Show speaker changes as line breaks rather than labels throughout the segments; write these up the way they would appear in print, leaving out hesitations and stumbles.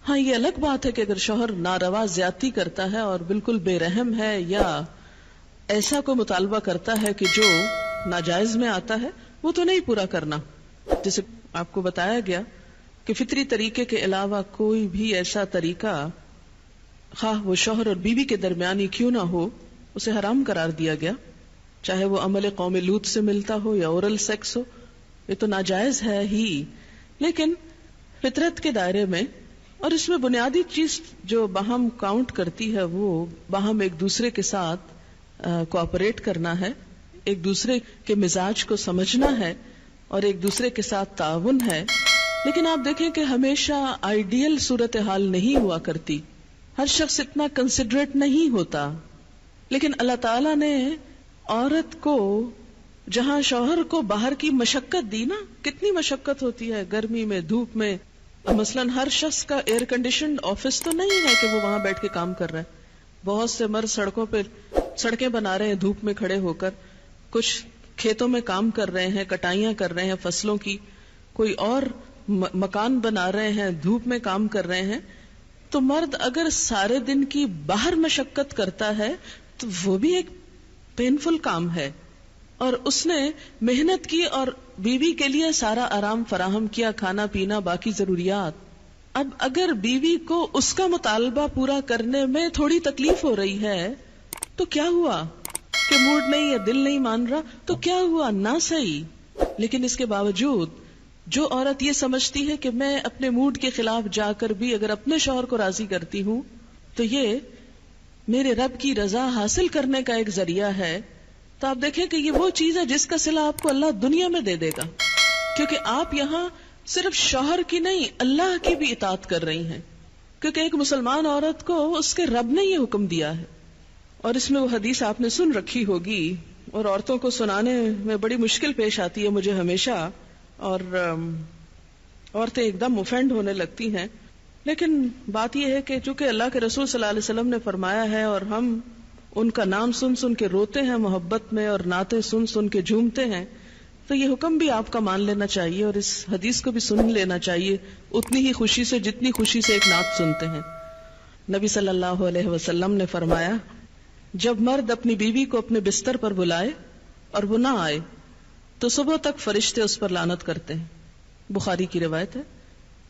ہاں یہ الگ بات ہے کہ اگر شوہر ناروا زیادتی کرتا ہے اور بالکل بے رحم ہے یا ایسا کوئی مطالبہ کرتا ہے کہ جو ناجائز میں آتا ہے، وہ تو نہیں پورا کرنا. جیسے آپ کو بتایا گیا کہ فطری طریقے کے علاوہ کوئی بھی ایسا طریقہ خواہ وہ شوہر اور بیوی کے درمیان ہی کیوں نہ ہو اسے حرام قرار دیا گیا، چاہے وہ عمل قوم لوط سے ملتا ہو یا اورل سیکس ہو، یہ تو ناجائز ہے ہی، لیکن فطرت کے دائرے میں. اور اس میں بنیادی چیز جو باہم کاؤنٹ کرتی ہے وہ باہم ایک دوسرے کے ساتھ کوآپریٹ کرنا ہے، ایک دوسرے کے مزاج کو سمجھنا ہے اور ایک دوسرے کے ساتھ تعاون ہے. لیکن آپ دیکھیں کہ ہمیشہ آئیڈیل صورتحال نہیں ہوا کرتی، ہر شخص اتنا کنسیڈریٹ نہیں ہوتا. لیکن اللہ تعالیٰ نے عورت کو جہاں شوہر کو باہر کی مشقت دی نا، کتنی مشقت ہوتی ہے گرمی میں، دھوپ میں. مثلا ہر شخص کا ایئر کنڈیشنڈ آفس تو نہیں ہے کہ وہ وہاں بیٹھ کے کام کر رہا ہے. بہت سے مرد سڑکوں پہ سڑکیں بنا رہے ہیں دھوپ میں کھڑے ہو کر، کچھ کھیتوں میں کام کر رہے ہیں، کٹائیاں کر رہے ہیں فصلوں کی، کوئی اور مکان بنا رہے ہیں، دھوپ میں کام کر رہے ہیں. تو مرد اگر سارے دن کی باہر مشقت کرتا ہے تو وہ بھی ایک پینفل کام ہے، اور اس نے محنت کی اور بیوی کے لیے سارا آرام فراہم کیا، کھانا پینا باقی ضروریات. اب اگر بیوی کو اس کا مطالبہ پورا کرنے میں تھوڑی تکلیف ہو رہی ہے تو کیا ہوا کہ موڈ نہیں ہے، دل نہیں مان رہا، تو کیا ہوا، نہ صحیح. لیکن اس کے باوجود جو عورت یہ سمجھتی ہے کہ میں اپنے موڈ کے خلاف جا کر بھی اگر اپنے شوہر کو راضی کرتی ہوں تو یہ میرے رب کی رضا حاصل کرنے کا ایک ذریعہ ہے، تو آپ دیکھیں کہ یہ وہ چیز ہے جس کا صلہ آپ کو اللہ دنیا میں دے دے گا، کیونکہ آپ یہاں صرف شوہر کی نہیں اللہ کی بھی اطاعت کر رہی ہیں. کیونکہ ایک مسلمان عورت کو اس کے رب نے یہ حکم دیا ہے. اور اس میں وہ حدیث آپ نے سن رکھی ہوگی اور عورتوں کو سنانے میں بڑی مشکل پیش آتی ہے مجھے ہمیشہ، اور عورتیں ایک دم اوفینڈ ہونے لگتی ہیں. لیکن بات یہ ہے کہ چونکہ اللہ کے رسول صلی اللہ علیہ وسلم نے فرمایا ہے اور ہم ان کا نام سن سن کے روتے ہیں محبت میں اور نعتیں سن سن کے جھومتے ہیں، تو یہ حکم بھی آپ کا مان لینا چاہیے اور اس حدیث کو بھی سن لینا چاہیے اتنی ہی خوشی سے جتنی خوشی سے ایک نعت سنتے ہیں. نبی صلی اللہ علیہ وسلم نے فرمایا جب مرد اپنی بیوی کو اپنے بستر پر بلائے اور وہ نہ آئے تو صبح تک فرشتے اس پر لعنت کرتے ہیں. بخاری کی روایت ہے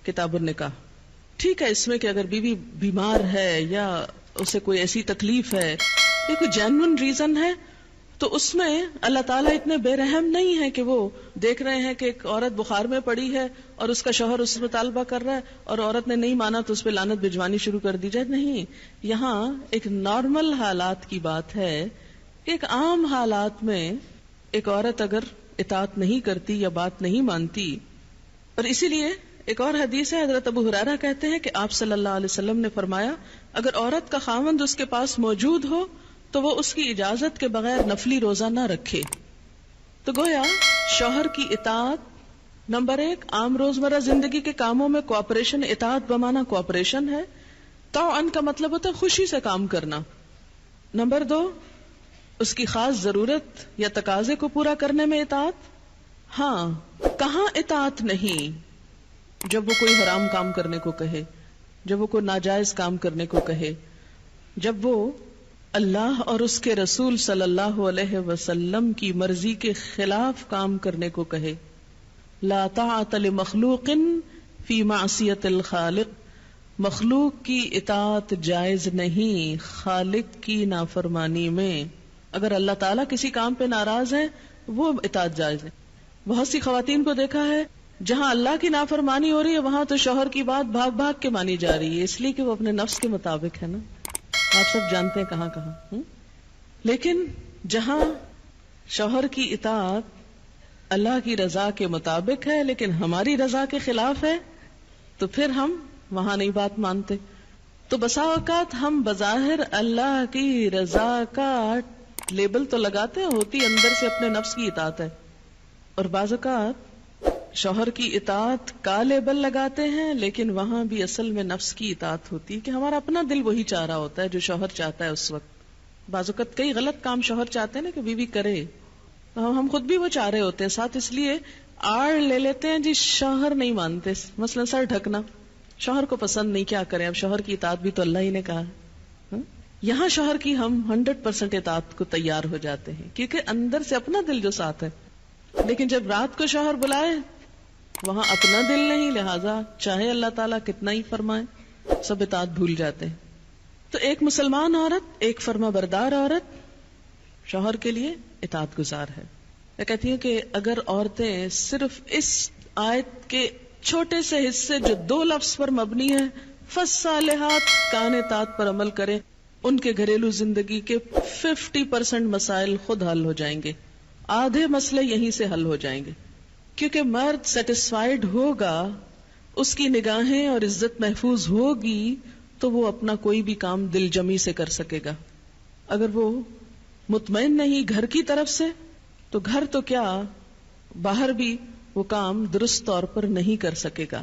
کتاب النکاح. ٹھیک ہے اس میں کہ اگر بیوی بیمار ہے یا اسے کوئی ایسی تکلیف ہے یا کوئی جینوئن ریزن ہے تو اس میں اللہ تعالیٰ اتنے بے رحم نہیں ہے کہ وہ دیکھ رہے ہیں کہ ایک عورت بخار میں پڑی ہے اور اس کا شوہر اس سے مطالبہ کر رہا ہے اور عورت نے نہیں مانا تو اس پہ لعنت بھجوانی شروع کر دی جائے. نہیں، یہاں ایک نارمل حالات کی بات ہے. ایک عام حالات میں ایک عورت اگر اطاعت نہیں کرتی یا بات نہیں مانتی، اور اسی لیے ایک اور حدیث ہے حضرت ابو ہریرہ کہتے ہیں کہ آپ صلی اللہ علیہ وسلم نے فرمایا اگر عورت کا خاوند اس کے پاس موجود ہو تو وہ اس کی اجازت کے بغیر نفلی روزہ نہ رکھے. تو گویا شوہر کی اطاعت نمبر 1 عام روزمرہ زندگی کے کاموں میں کوآپریشن، اطاعت بمانا کوآپریشن ہے. طوعاً کا مطلب ہوتا ہے خوشی سے کام کرنا. نمبر 2 اس کی خاص ضرورت یا تقاضے کو پورا کرنے میں اطاعت. ہاں کہاں اطاعت نہیں؟ جب وہ کوئی حرام کام کرنے کو کہے، جب وہ کوئی ناجائز کام کرنے کو کہے، جب وہ اللہ اور اس کے رسول صلی اللہ علیہ وسلم کی مرضی کے خلاف کام کرنے کو کہے. لا طاعت لمخلوق فی معصیت الخالق. مخلوق کی اطاعت جائز نہیں خالق کی نافرمانی میں. اگر اللہ تعالیٰ کسی کام پہ ناراض ہے وہ اطاعت جائز ہے. بہت سی خواتین کو دیکھا ہے جہاں اللہ کی نافرمانی ہو رہی ہے وہاں تو شوہر کی بات بھاگ بھاگ کے مانی جا رہی ہے، اس لیے کہ وہ اپنے نفس کے مطابق ہے نا. آپ سب جانتے ہیں کہاں کہاں. لیکن جہاں شوہر کی اطاعت اللہ کی رضا کے مطابق ہے لیکن ہماری رضا کے خلاف ہے تو پھر ہم وہاں نہیں بات مانتے. تو بسا اوقات ہم بظاہر اللہ کی رضا کا لیبل تو لگاتے ہیں، ہوتی اندر سے اپنے نفس کی اطاعت ہے، اور بعض اوقات شوہر کی اطاعت کا لیبل لگاتے ہیں لیکن وہاں بھی اصل میں نفس کی اطاعت ہوتی ہے کہ ہمارا اپنا دل وہی چاہ رہا ہوتا ہے جو شوہر چاہتا ہے اس وقت. بعض اوقات کئی غلط کام شوہر چاہتے ہیں نا کہ بیوی کرے، ہم خود بھی وہ چاہ رہے ہوتے ہیں، ساتھ اس لیے آڑ لے لیتے ہیں جی شوہر نہیں مانتے. مثلا سر ڈھکنا، شوہر کو پسند نہیں، کیا کریں؟ اب شوہر کی اطاعت بھی تو اللہ ہی نے کہا ہے. یہاں شوہر کی ہم 100% اطاعت کو تیار ہو جاتے ہیں کیونکہ اندر سے اپنا دل جو ساتھ ہے. لیکن جب رات کو شوہر بلائے وہاں اپنا دل نہیں، لہذا چاہے اللہ تعالیٰ کتنا ہی فرمائے سب اطاعت بھول جاتے ہیں. تو ایک مسلمان عورت، ایک فرما بردار عورت شوہر کے لیے اطاعت گزار ہے. میں کہتی ہوں کہ اگر عورتیں صرف اس آیت کے چھوٹے سے حصے جو 2 لفظ پر مبنی ہے فالصالحات قانتات پر عمل کریں، ان کے گھریلو زندگی کے 50% مسائل خود حل ہو جائیں گے. آدھے مسئلے یہیں سے حل ہو جائیں گے کیونکہ مرد سیٹسفائیڈ ہوگا، اس کی نگاہیں اور عزت محفوظ ہوگی تو وہ اپنا کوئی بھی کام دل جمی سے کر سکے گا. اگر وہ مطمئن نہیں گھر کی طرف سے تو گھر تو کیا باہر بھی وہ کام درست طور پر نہیں کر سکے گا.